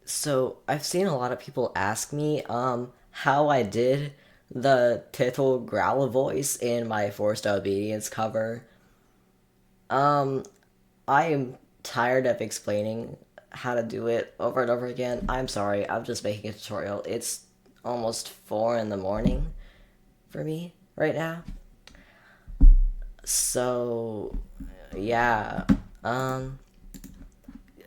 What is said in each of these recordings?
So I've seen a lot of people ask me how I did the title growl voice in my Forced Obedience cover. Um I am tired of explaining how to do it over and over again. I'm sorry, I'm just making a tutorial. It's almost 4 in the morning for me right now. So yeah, um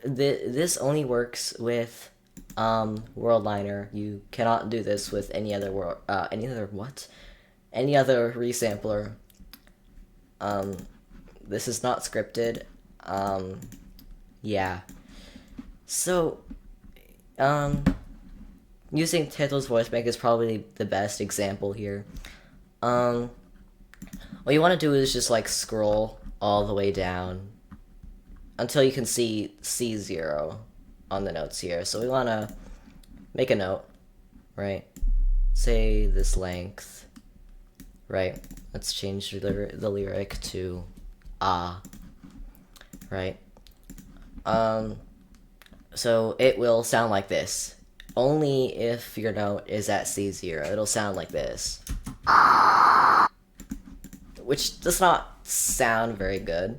this only works with Worldliner. You cannot do this with any other any other resampler. Um, this is not scripted. Um, yeah. So, um, using Title's voice bank is probably the best example here. Um, what you want to do is just like scroll all the way down until you can see C0 on the notes here. So we want to make a note, right? Say this length, right? Let's change the lyric to ah, right? So it will sound like this. Only if your note is at C0, it'll sound like this. Which does not sound very good.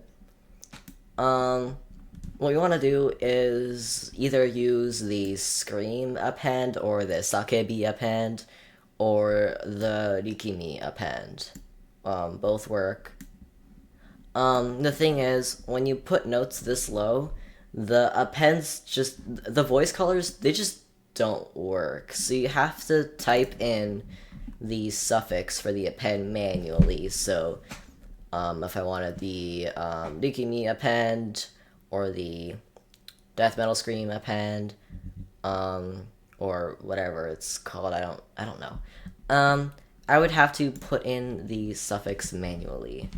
What you want to do is either use the scream append or the sakebi append or the rikimi append. Both work. The thing is, when you put notes this low, the appends the voice colors, they just don't work. So you have to type in the suffix for the append manually. So, if I wanted the rikimi append or the death metal scream append, or whatever it's called, I don't know. I would have to put in the suffix manually.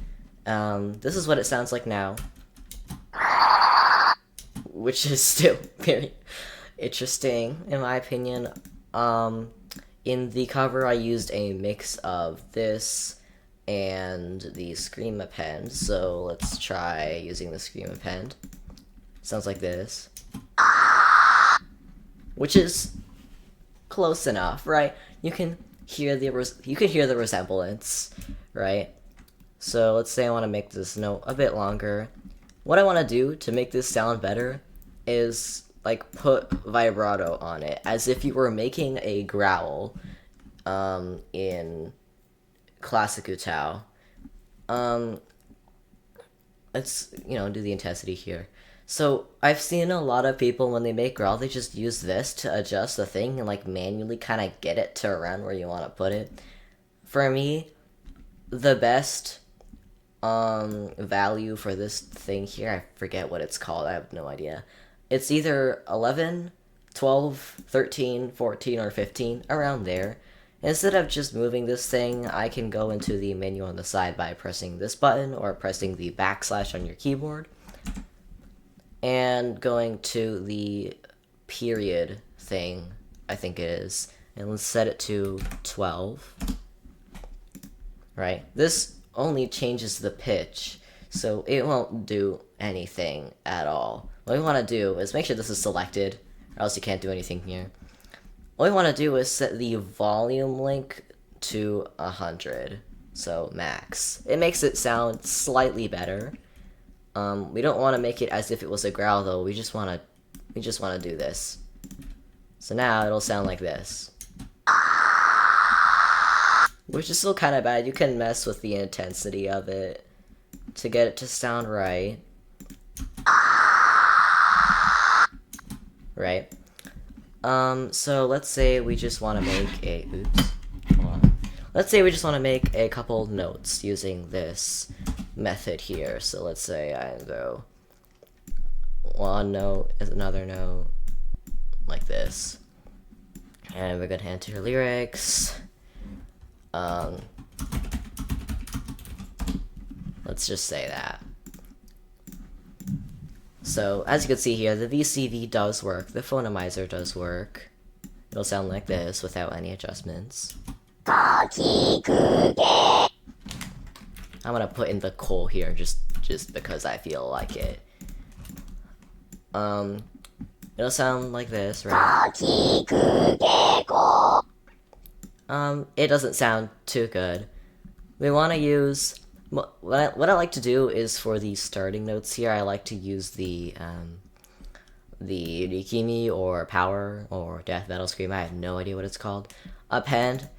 This is what it sounds like now, which is still very interesting in my opinion. In the cover, I used a mix of this and the scream append, so let's try using the scream append. Sounds like this, which is close enough, right? You can hear the resemblance, right? So let's say I want to make this note a bit longer. What I want to do to make this sound better is like put vibrato on it, as if you were making a growl in classic utau. Let's do the intensity here. So I've seen a lot of people when they make growl, they just use this to adjust the thing and like manually kind of get it to around where you want to put it. For me, the best value for this thing here, I forget what it's called, I have no idea. It's either 11, 12, 13, 14, or 15, around there. Instead of just moving this thing, I can go into the menu on the side by pressing this button or pressing the backslash on your keyboard and going to the period thing, I think it is, and let's set it to 12. Right? This only changes the pitch, so it won't do anything at all. What we want to do is make sure this is selected, or else you can't do anything here. What we want to do is set the volume link to 100, so max. It makes it sound slightly better. We don't want to make it as if it was a growl though. We just want to do this. So now it'll sound like this, which is still kind of bad. You can mess with the intensity of it to get it to sound right. Right? So let's say we just want to make a, hold on. Let's say we just want to make a couple notes using this method here. So let's say I go one note is another note, like this. And we're gonna enter lyrics. Let's just say that. So, as you can see here, the VCV does work, the phonomizer does work. It'll sound like this without any adjustments. I'm gonna put in the coal here just because I feel like it. it'll sound like this, right? It doesn't sound too good. We want to use what I like to do is for the starting notes here. I like to use the Rikimi or Power or Death Metal Scream. I have no idea what it's called. Append.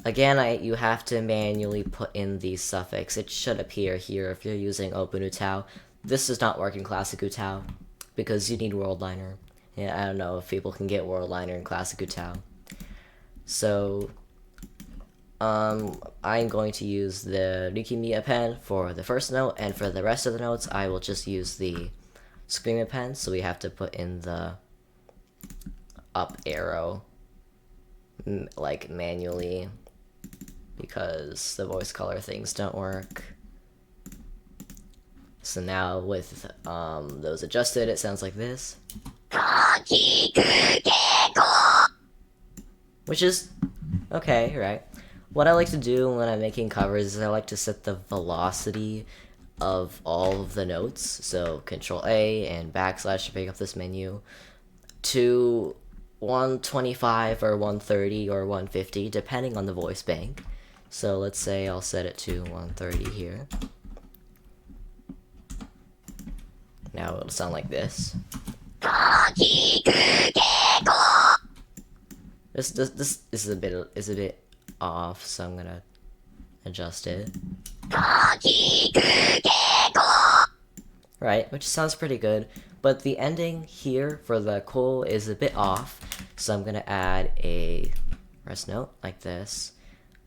Again, you have to manually put in the suffix. It should appear here if you're using openutau. This does not work in classic utau because you need worldliner. Yeah, I don't know if people can get worldliner in classic utau. So I'm going to use the Rikimi append for the first note, and for the rest of the notes, I will just use the scream append. So we have to put in the up arrow, like manually, because the voice color things don't work. So now with those adjusted, it sounds like this. Which is okay, right? What I like to do when I'm making covers is I like to set the velocity of all of the notes, so Control A and backslash to pick up this menu, to 125 or 130 or 150, depending on the voice bank. So let's say I'll set it to 130 here. Now it'll sound like this. This is a bit off, so I'm gonna adjust it. Right, which sounds pretty good, but the ending here for the cool is a bit off, so I'm gonna add a rest note like this.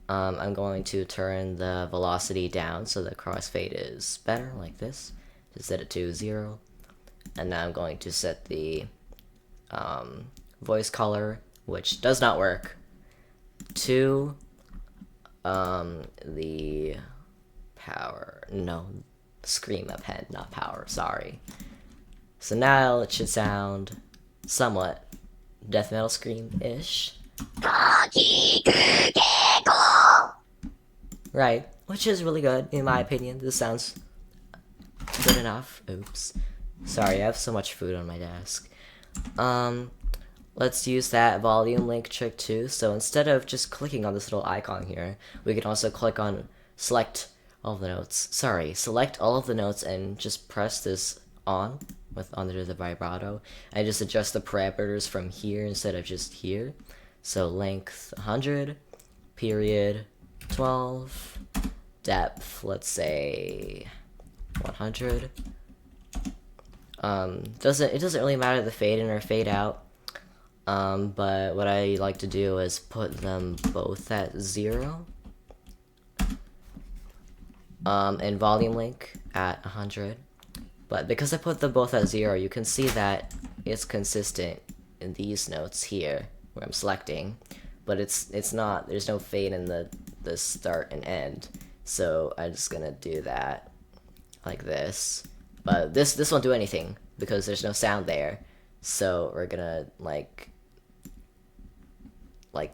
I'm going to turn the velocity down so the crossfade is better, like this. Just set it to 0. And now I'm going to set the voice color, which does not work, to the power, no, scream append, not power, sorry. So now it should sound somewhat death metal scream-ish. Right, which is really good, in my opinion. This sounds good enough. Oops. Sorry, I have so much food on my desk. Let's use that volume link trick too. So instead of just clicking on this little icon here, we can also click on select all of the notes. Sorry, select all of the notes and just press this on with under the vibrato, and just adjust the parameters from here instead of just here. So length 100, period 12, depth, let's say 100. It doesn't really matter the fade in or fade out. But what I like to do is put them both at 0. And volume link at 100. But because I put them both at 0, you can see that it's consistent in these notes here where I'm selecting, but it's not, there's no fade in the start and end. So I'm just gonna do that like this. But this won't do anything because there's no sound there. So we're gonna like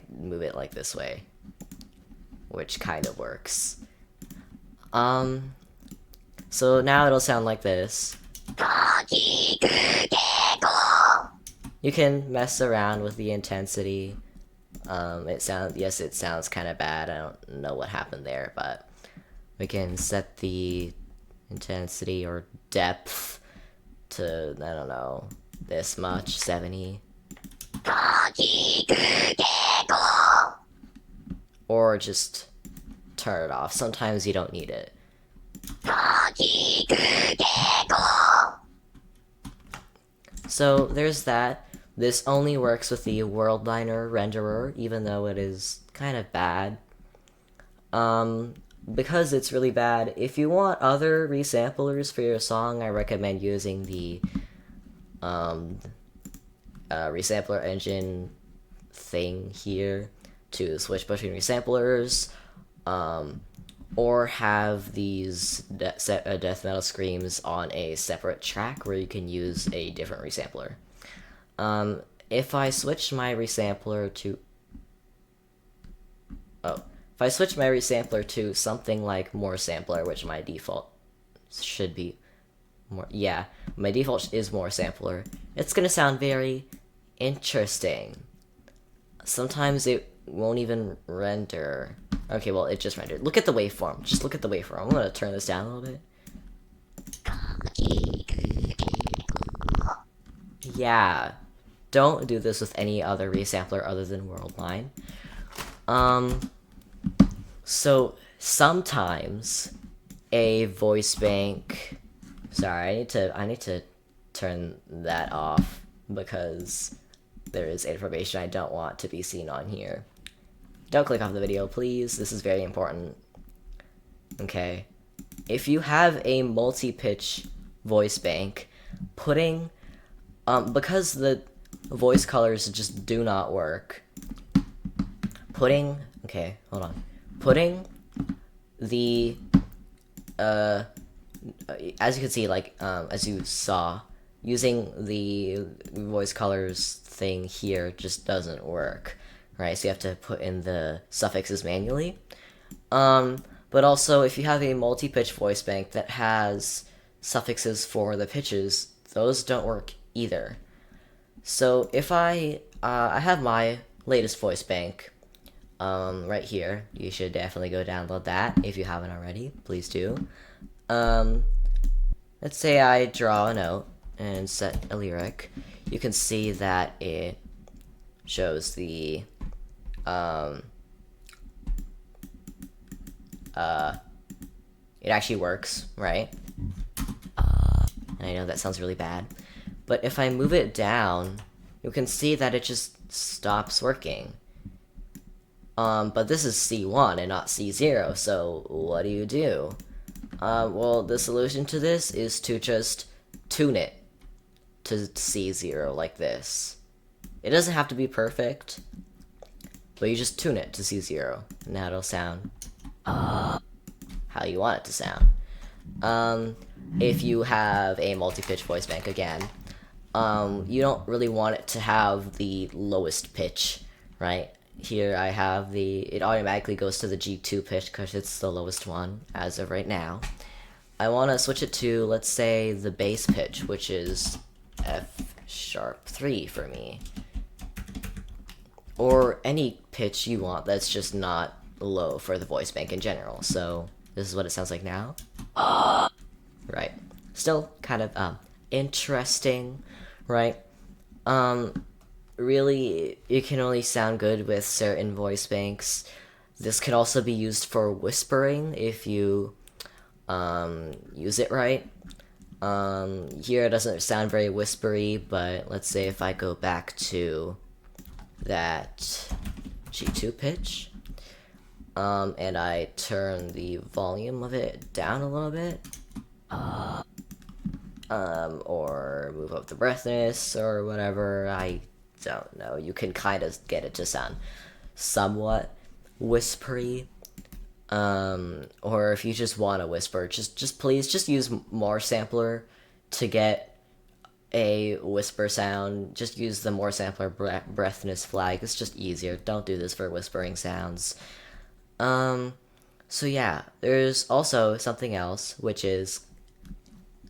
move it like this way, which kind of works. So now it'll sound like this. You can mess around with the intensity. It sounds kind of bad. I don't know what happened there, but we can set the intensity or depth to, I don't know, this much, 70. Or just turn it off. Sometimes you don't need it. So there's that. This only works with the worldliner renderer, even though it is kind of bad. Because it's really bad, if you want other resamplers for your song, I recommend using the resampler engine thing here to switch between resamplers, or have these death metal screams on a separate track where you can use a different resampler. If I switch my resampler to something like more sampler, which my default should be more, yeah, my default is more sampler, it's gonna sound very interesting. Sometimes it won't even render. Okay, well, it just rendered. Look at the waveform. Just look at the waveform. I'm gonna turn this down a little bit. Yeah. Don't do this with any other resampler other than Worldline. So sometimes a voice bank. Sorry, I need to turn that off because there is information I don't want to be seen on here. Don't click off the video, please. This is very important. Okay. If you have a multi-pitch voice bank, putting because the voice colors just do not work. Putting Putting the as you can see, like as you saw, using the voice colors thing here just doesn't work, right? So you have to put in the suffixes manually. But also, if you have a multi-pitch voice bank that has suffixes for the pitches, those don't work either. So if I have my latest voice bank right here. You should definitely go download that if you haven't already. Please do. Let's say I draw a note and set a lyric. You can see that it shows the it actually works, right? And I know that sounds really bad, but if I move it down, you can see that it just stops working. But this is C1 and not C0, so what do? Well, the solution to this is to just tune it to C0 like this. It doesn't have to be perfect, but you just tune it to C0, and now it'll sound how you want it to sound. If you have a multi-pitch voice bank again, you don't really want it to have the lowest pitch, right? Here I have it automatically goes to the G2 pitch because it's the lowest one as of right now. I want to switch it to, let's say, the bass pitch, which is F#3 for me. Or any pitch you want that's just not low for the voice bank in general. So this is what it sounds like now. Right. Still kind of interesting, right? Really, it can only sound good with certain voice banks. This can also be used for whispering if you use it right. Here it doesn't sound very whispery, but let's say if I go back to that G2 pitch, and I turn the volume of it down a little bit, or move up the breathiness or whatever, I don't know. You can kind of get it to sound somewhat whispery. Or if you just want to whisper, just please just use more sampler to get a whisper sound. Just use the more sampler breathness flag. It's just easier. Don't do this for whispering sounds. So yeah, there's also something else which is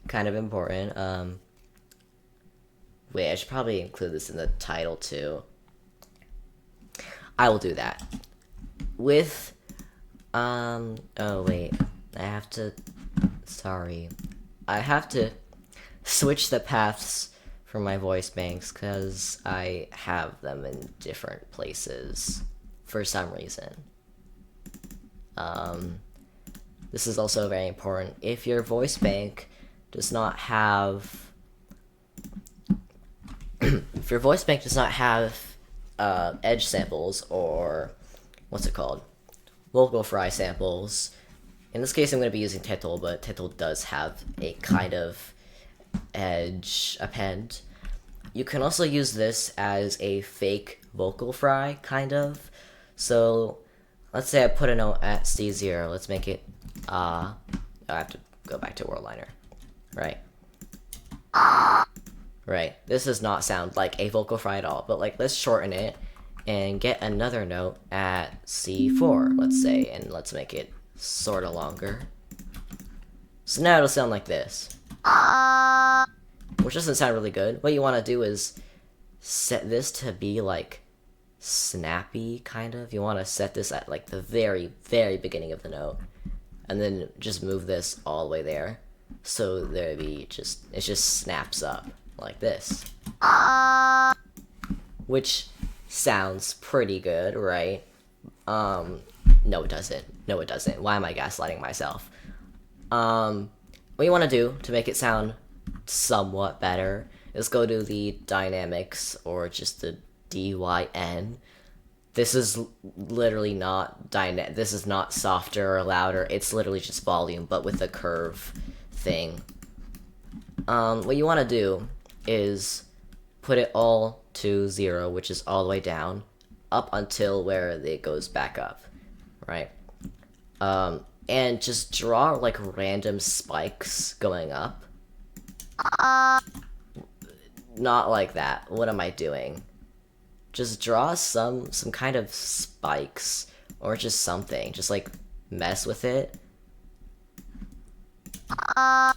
kind of important. Wait, I should probably include this in the title too. I will do that. With, oh wait, I have to switch the paths for my voice banks because I have them in different places for some reason. This is also very important. If your voice bank does not have if your voice bank does not have edge samples, or what's it called, vocal fry samples. In this case I'm going to be using Title, but Title does have a kind of edge append. You can also use this as a fake vocal fry, kind of. So let's say I put a note at C0. Let's make it I have to go back to Worldliner. Right, this does not sound like a vocal fry at all, but like, let's shorten it and get another note at C4, let's say, and let's make it sort of longer. So now it'll sound like this. which doesn't sound really good. What you want to do is set this to be like snappy, kind of. You want to set this at like the very, very beginning of the note, and then just move this all the way there, so there be just it just snaps up like this, which sounds pretty good, right? No, it doesn't. No, it doesn't. Why am I gaslighting myself? What you want to do to make it sound somewhat better is go to the dynamics, or just the DYN. This is literally not this is not softer or louder. It's literally just volume, but with a curve thing. What you want to do is put it all to 0, which is all the way down, up until where it goes back up, right? And just draw like random spikes going up. Not like that. What am I doing? Just draw some kind of spikes, or just something. Just like mess with it, I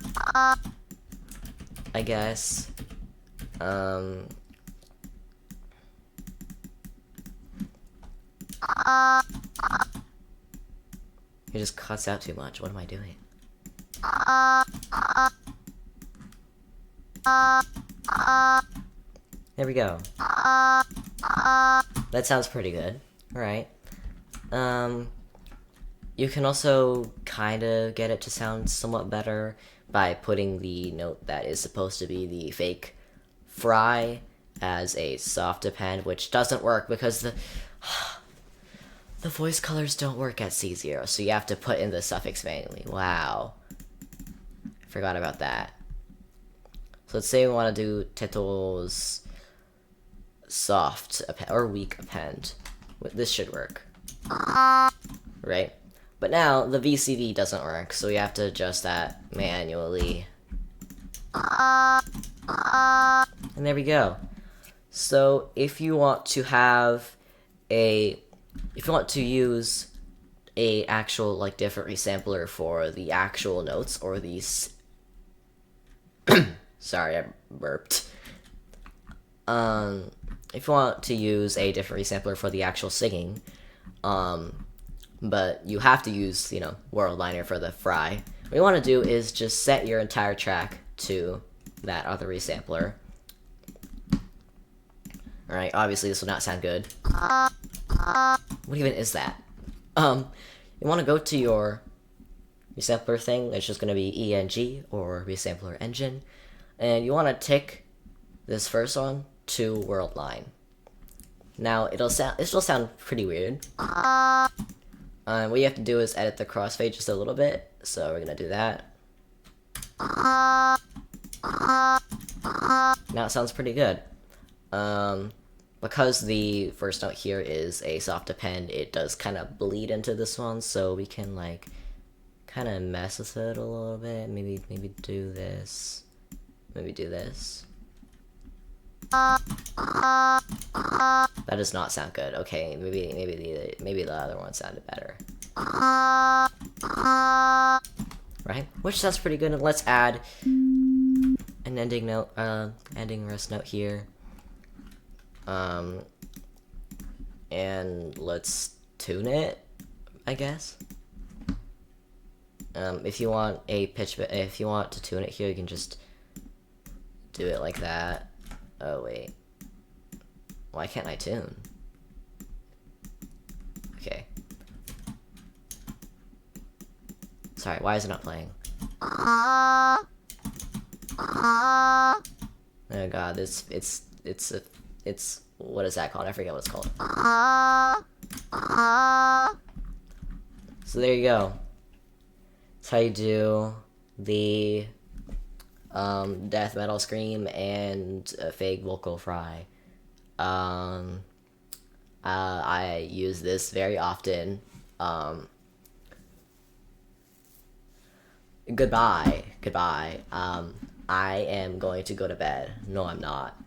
guess. It just cuts out too much. What am I doing? There we go. That sounds pretty good. Alright. You can also kind of get it to sound somewhat better by putting the note that is supposed to be the fake fry as a soft append, which doesn't work because the voice colors don't work at C0, so you have to put in the suffix manually. Wow. Forgot about that. So let's say we want to do titles soft append, or weak append. This should work. Right? But now the VCV doesn't work, so we have to adjust that manually. And there we go. So if you want to have if you want to use a actual like different resampler for the actual notes, or these sorry, I burped. If you want to use a different resampler for the actual singing, but you have to use, you know, Worldliner for the fry, what you want to do is just set your entire track to that other resampler. Alright, obviously this will not sound good. What even is that? You want to go to your resampler thing. It's just going to be ENG, or resampler engine, and you want to tick this first one to Worldline. Now it'll sound pretty weird. What you have to do is edit the crossfade just a little bit, so we're gonna do that. Now it sounds pretty good. Because the first note here is a soft append, it does kind of bleed into this one, so we can like kind of mess with it a little bit. Maybe do this. Maybe do this. That does not sound good. Okay, maybe the other one sounded better. Right? Which sounds pretty good. And let's add an ending note, ending rest note here. And let's tune it, I guess. If you want if you want to tune it here, you can just do it like that. Oh wait, why can't I tune? Okay. Sorry, why is it not playing? Oh god, it's what is that called? I forget what it's called. So there you go. That's how you do the death metal scream and a fake vocal fry. I use this very often. Goodbye. I am going to go to bed. No, I'm not.